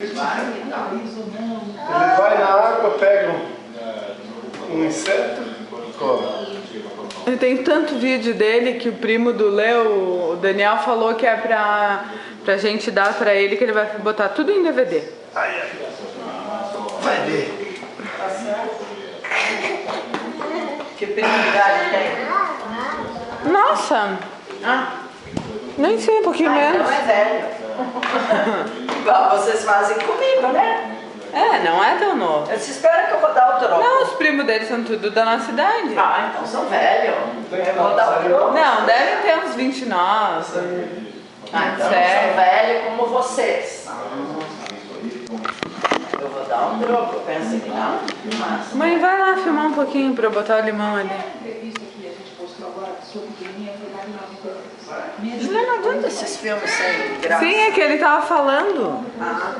Ele vai na água, pega um inseto e come. Ele tem tanto vídeo dele que o primo do Léo, o Daniel, falou que é pra gente dar pra ele, que ele vai botar tudo em DVD. Ai, ai. Vai ver. Que prioridade tem? Nossa! Nem sei, um pouquinho menos. Não é velho. Igual vocês fazem comigo, né? É, não é tão novo. Você espera que eu vou dar o troco. Não, os primos dele são tudo da nossa idade. Ah, então são velhos. Eu vou dar o troco. Não, devem ter uns 29. Ah, então Sério? não são velhos como vocês. Eu vou dar um troco. Pensa que não? Mas... Mãe, vai lá filmar um pouquinho pra eu botar o limão ali. Não adianta esses filmes sem graça. Sim, é que ele tava falando. Ah.